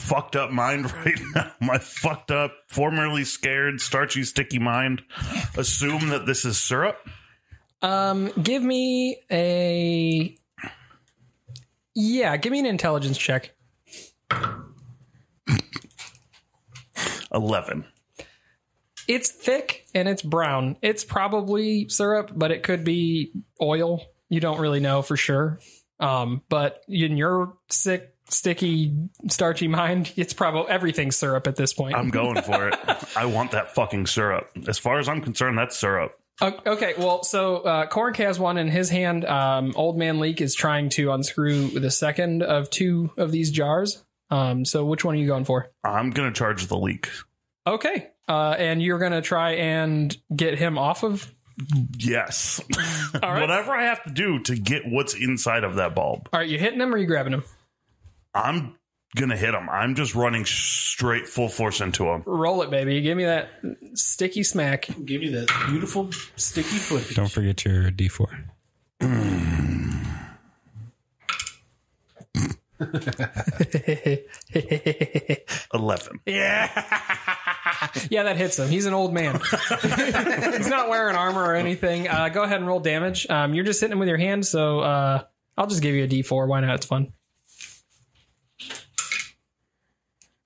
fucked up mind right now, my fucked up, formerly scared, starchy, sticky mind, assume that this is syrup? Give me an intelligence check. 11. It's thick and it's brown. It's probably syrup, but it could be oil. You don't really know for sure. But in your sick, sticky, starchy mind, it's probably everything's syrup at this point. I'm going for it. I want that fucking syrup. As far as I'm concerned, that's syrup. Okay, well, so Cork has one in his hand. Old Man Leek is trying to unscrew the second of two of these jars. So which one are you going for? I'm going to charge the leak. Okay. And you're going to try and get him off of? Yes. All right. Whatever I have to do to get what's inside of that bulb. Are you hitting him or are you grabbing him? I'm going to hit him. I'm just running straight full force into him. Roll it, baby. Give me that sticky smack. Give me that beautiful sticky foot. Don't forget your D4. 11. Yeah, that hits him. He's an old man. He's not wearing armor or anything. Go ahead and roll damage. You're just hitting him with your hand, so I'll just give you a D4. Why not? It's fun.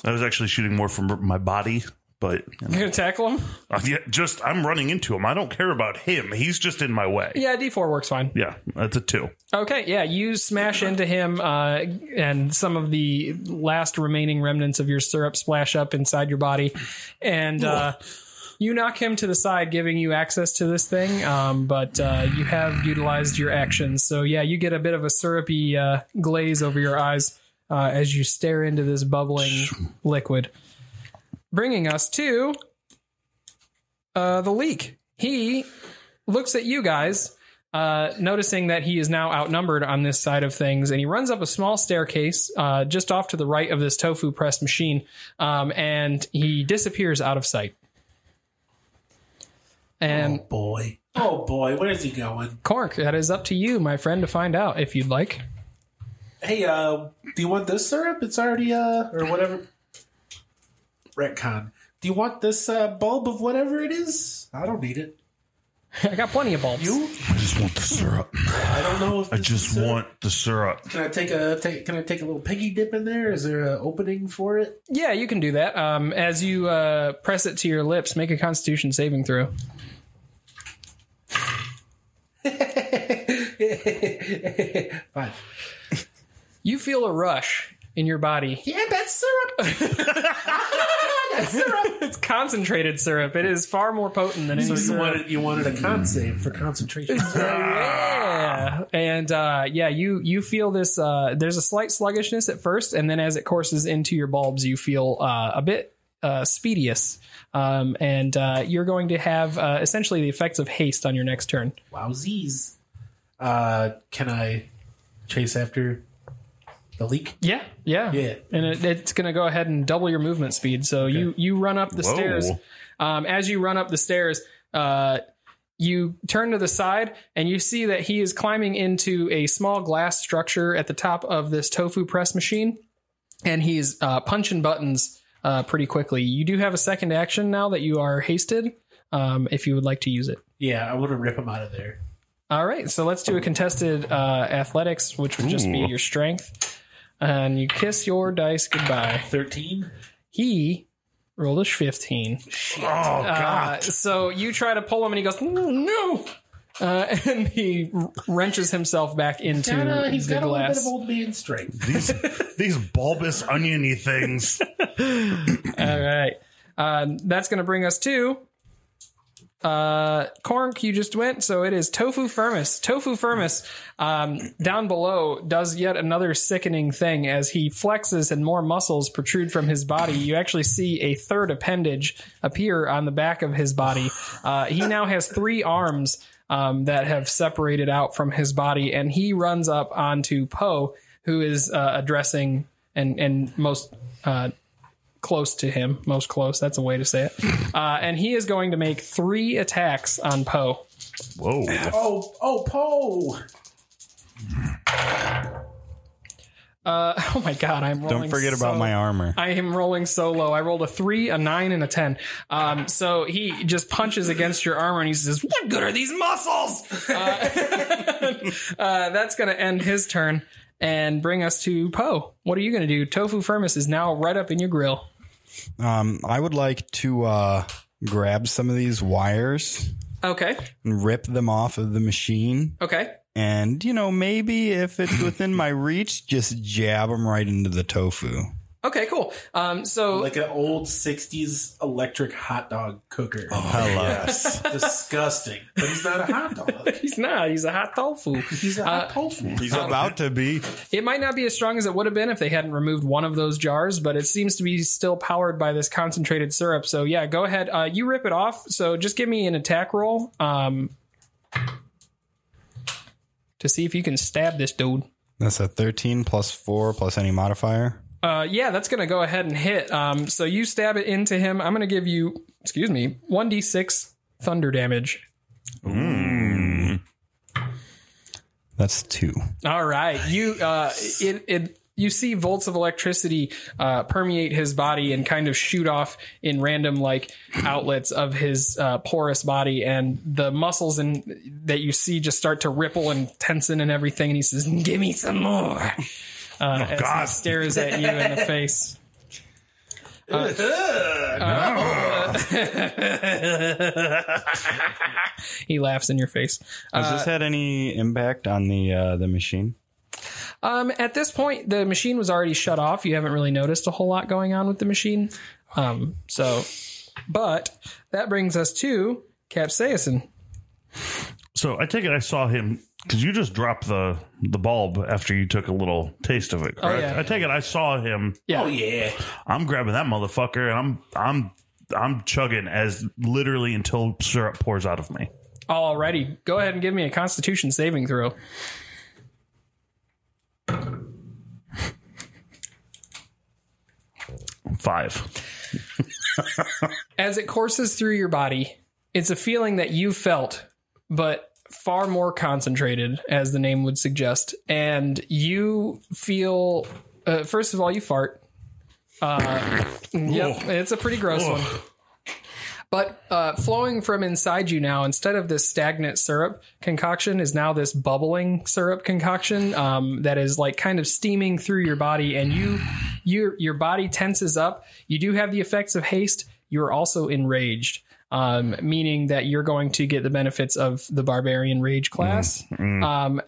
I was actually shooting more from my body, but... You're going to tackle him? I'm running into him. I don't care about him. He's just in my way. Yeah, D4 works fine. Yeah, that's a 2. Okay, yeah, you smash into him, and some of the last remaining remnants of your syrup splash up inside your body, and you knock him to the side, giving you access to this thing, but you have utilized your actions. So, yeah, you get a bit of a syrupy glaze over your eyes as you stare into this bubbling liquid. Bringing us to the leak. He looks at you guys, noticing that he is now outnumbered on this side of things, and he runs up a small staircase just off to the right of this tofu press machine, and he disappears out of sight. And oh boy, where's he going? Cork, that is up to you, my friend, to find out if you'd like. Hey, do you want this syrup? It's already or whatever. Retcon. Do you want this bulb of whatever it is? I don't need it. I got plenty of bulbs. You? I just want the syrup. I don't know if I just want the syrup. Can I take a little piggy dip in there? Is there an opening for it? Yeah, you can do that. As you press it to your lips, make a Constitution saving throw. 5. You feel a rush in your body. Yeah, that's syrup. That's syrup. It's concentrated syrup. It is far more potent than any So syrup. you wanted a con save for concentration. Yeah. And you feel this. There's a slight sluggishness at first, and then as it courses into your bulbs, you feel a bit speedious. And you're going to have essentially the effects of haste on your next turn. Wowzies. Can I chase after the leak? Yeah. And it's going to go ahead and double your movement speed. So Okay. you run up the Whoa. stairs. As you run up the stairs, you turn to the side and you see that he is climbing into a small glass structure at the top of this tofu press machine. And he's punching buttons pretty quickly. You do have a second action now that you are hasted, if you would like to use it. Yeah, I want to rip him out of there. All right, so let's do a contested athletics, which would just be your strength. And you kiss your dice goodbye. 13. He rolled a 15. Oh, God. So you try to pull him and he goes, no. And he wrenches himself back into He's the got a little bit glass. of old man strength. These bulbous oniony things. All right. That's going to bring us to Cork, you just went, so it is Tofu Firmus. Tofu Firmus, down below, does yet another sickening thing. As he flexes and more muscles protrude from his body, you actually see a third appendage appear on the back of his body. He now has 3 arms that have separated out from his body, and he runs up onto Poe, who is addressing and most close to him. Most close, that's a way to say it. And he is going to make 3 attacks on Poe. Whoa. Oh, Poe! Oh my god, I'm rolling. Don't forget about my armor. I am rolling so low. I rolled a 3, a 9, and a 10. So he just punches against your armor and he says, "What good are these muscles?" That's going to end his turn and bring us to Poe. What are you going to do? Tofu Firmus is now right up in your grill. I would like to grab some of these wires Okay. and rip them off of the machine. Okay. And, maybe if it's within my reach, just jab them right into the tofu. Okay, cool. So Like an old 60s electric hot dog cooker. Oh, hello. Yes. Disgusting. But he's not a hot dog. he's not. He's a hot tofu. He's a hot tofu. He's about to be. It might not be as strong as it would have been if they hadn't removed one of those jars, but it seems to be still powered by this concentrated syrup. So yeah, go ahead. You rip it off. So just give me an attack roll to see if you can stab this dude. That's a 13 plus 4 plus any modifier. Yeah, that's going to go ahead and hit. So you stab it into him. I'm going to give you, 1d6 thunder damage. That's 2. All right. You see volts of electricity permeate his body and kind of shoot off in random outlets of his porous body, and the muscles that you see just start to ripple and tensen and everything. And he says, "Give me some more." As he stares at you in the face. He laughs in your face. Has this had any impact on the machine? At this point, the machine was already shut off. You haven't really noticed a whole lot going on with the machine. But that brings us to Capsaicin. So I take it I saw him because you just dropped the bulb after you took a little taste of it, correct? Oh, yeah. I take it I saw him. Yeah. Oh, yeah. I'm grabbing that motherfucker and I'm chugging as literally until syrup pours out of me. Alrighty. Go ahead and give me a Constitution saving throw. 5. As it courses through your body, it's a feeling that you felt, but far more concentrated, as the name would suggest. And you feel, first of all, you fart. Yep, it's a pretty gross one. But flowing from inside you now, instead of this stagnant syrup concoction, is now this bubbling syrup concoction that is kind of steaming through your body, and your body tenses up. You do have the effects of haste. You're also enraged, meaning that you're going to get the benefits of the Barbarian Rage class,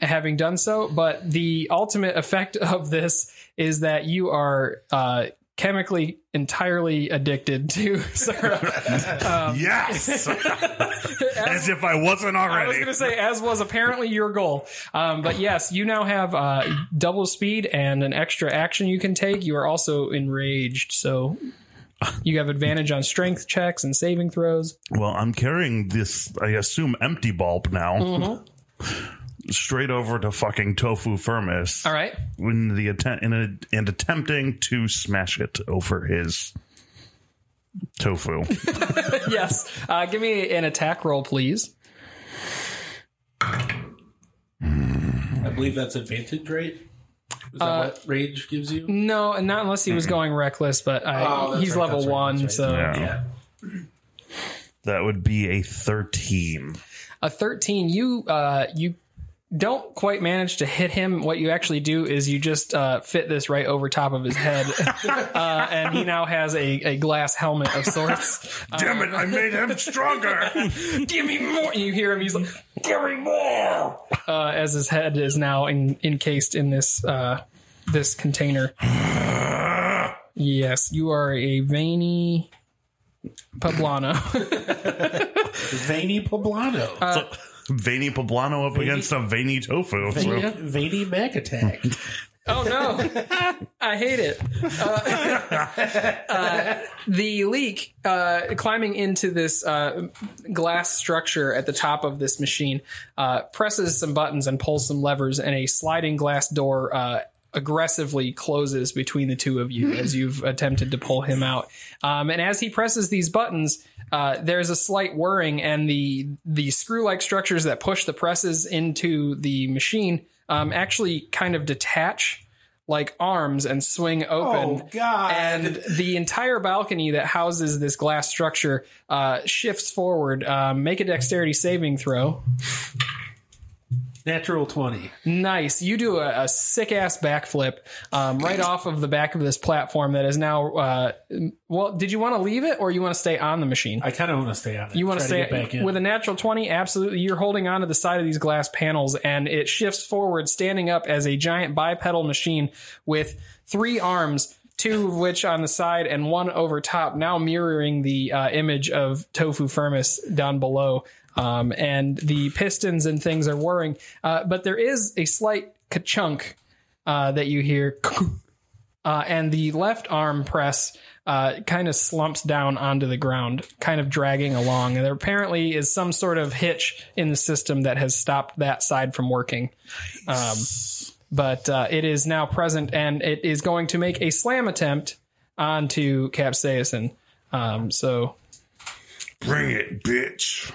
having done so. But the ultimate effect of this is that you are chemically entirely addicted to syrup. Yes! As if I wasn't already. I was going to say, as was apparently your goal. But yes, you now have double speed and an extra action you can take. You are also enraged, so you have advantage on strength checks and saving throws. Well, I'm carrying this, I assume, empty bulb now. Straight over to fucking Tofu Firmus. All right. In the and attempting to smash it over his tofu. Yes. Give me an attack roll, please. I believe that's advantage, right? Is that what rage gives you? No, not unless he was going reckless, but he's right, level that's right, 1, that's so right. Yeah. Yeah. That would be a 13. a 13. You don't quite manage to hit him. What you actually do is you just fit this right over top of his head, and he now has a glass helmet of sorts. Damn it, I made him stronger. Give me more! You hear him. He's like, "Give me more!" As his head is now encased in this this container. Yes, you are a veiny poblano. Veiny poblano. Veiny poblano up against a veiny tofu. Veiny Mac attack. Oh no, I hate it. The leak climbing into this glass structure at the top of this machine presses some buttons and pulls some levers, and a sliding glass door aggressively closes between the two of you as you've attempted to pull him out. And as he presses these buttons, there's a slight whirring, and the screw-like structures that push the presses into the machine actually kind of detach like arms and swing open. Oh, God. And the entire balcony that houses this glass structure shifts forward. Make a dexterity saving throw. Natural 20. Nice. You do a sick-ass backflip right off of the back of this platform that is now... well, did you want to leave it or you want to stay on the machine? I kind of want to stay on it. You want to stay get back in. with a natural 20? Absolutely. You're holding onto the side of these glass panels, and it shifts forward, standing up as a giant bipedal machine with 3 arms, 2 of which on the side and 1 over top, now mirroring the image of Tofu Firmus down below. And the pistons and things are whirring, but there is a slight ka-chunk that you hear, and the left arm press kind of slumps down onto the ground, kind of dragging along. And there apparently is some sort of hitch in the system that has stopped that side from working. But it is now present, and it is going to make a slam attempt onto Capsaicin. So... Bring it, bitch.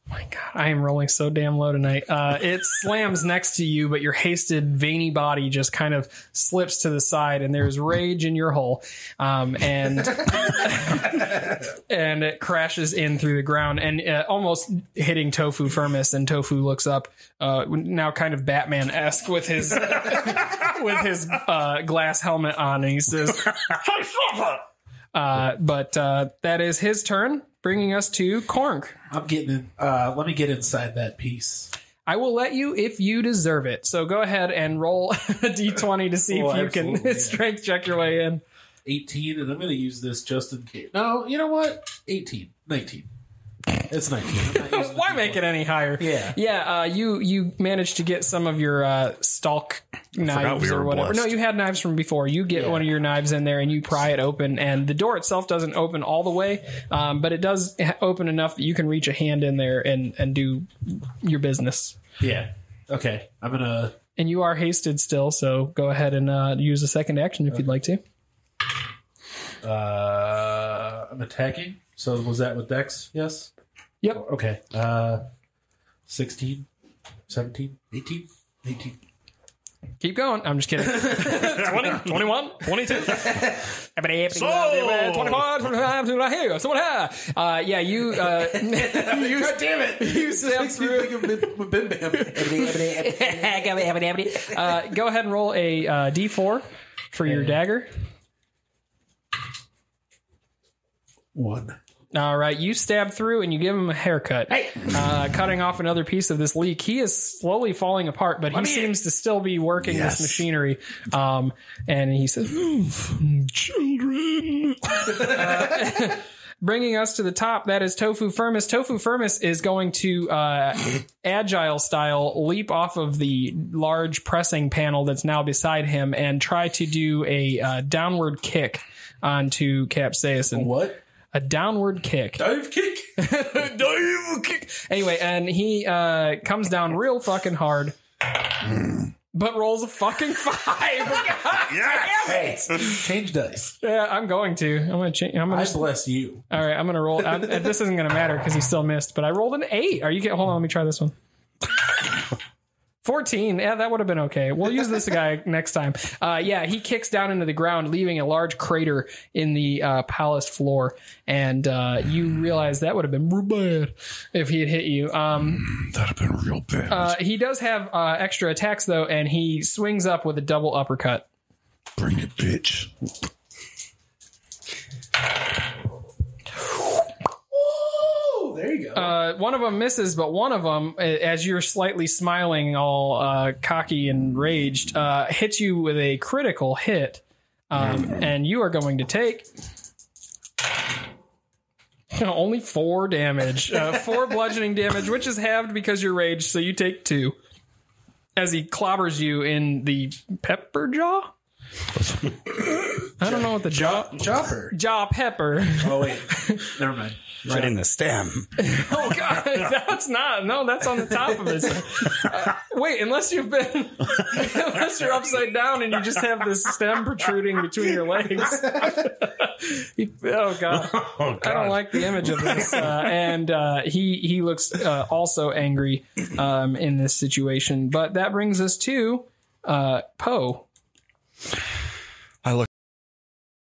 My God, I am rolling so damn low tonight. It slams next to you, but your hasted, veiny body just kind of slips to the side, and there's rage in your hull. And and it crashes in through the ground and almost hitting Tofu Firmus. And Tofu looks up, now kind of Batman-esque with his glass helmet on, and he says, but that is his turn, bringing us to Kornk. I'm getting in. Let me get inside that piece. I will let you if you deserve it. So go ahead and roll a d20 to see if you can strength check your way in. 18, and I'm going to use this just in case. No, you know what? 18. 19. It's 19. I'm not using Why make it any higher? Yeah. Yeah, you managed to get some of your stalk knives or whatever. blessed. No, you had knives from before. You get one of your knives in there and you pry it open, and the door itself doesn't open all the way, but it does open enough that you can reach a hand in there and do your business. Yeah. Okay. I'm going to... And you are hasted still, so go ahead and use a second action if you'd like to. I'm attacking. So was that with Dex? Yes? Yep. Okay. 16, 17, 18, 18. Keep going. I'm just kidding. 20, 21, 22. So- 24, 25, yeah, you God damn it! you step through. Go ahead and roll a d4 for your dagger. 1. All right, you stab through and you give him a haircut, cutting off another piece of this leak. He is slowly falling apart, but he seems to still be working this machinery. And he says, "Children." Bringing us to the top, that is Tofu Firmus. Tofu Firmus is going to agile style leap off of the large pressing panel that's now beside him and try to do a downward kick onto Capsaicin. What? A downward kick. Dive kick? Dive kick. Anyway, and he comes down real fucking hard, but rolls a fucking 5. God damn it. Change dice. Yeah, I'm going to. I'm going to change. I bless you. All right, I'm going to roll. This isn't going to matter because he still missed, but I rolled an 8. Hold on, let me try this one. 14. Yeah, that would have been okay. We'll use this guy next time. Yeah, he kicks down into the ground, leaving a large crater in the palace floor. And you realize that would have been real bad if he had hit you. That'd have been real bad. He does have extra attacks, though, and he swings up with a double uppercut. Bring it, bitch. There you go. One of them misses, but one of them, as you're slightly smiling, all cocky and raged, hits you with a critical hit. And you are going to take only 4 damage. 4 bludgeoning damage, which is halved because you're raged, so you take 2. As he clobbers you in the pepper jaw? I don't know what the jaw pepper. Oh, wait. Never mind. Right in the stem. Oh God, that's not. No, that's on the top of it. Wait, unless you're upside down and you just have this stem protruding between your legs. Oh God, I don't like the image of this. And he looks also angry in this situation. But that brings us to Poe,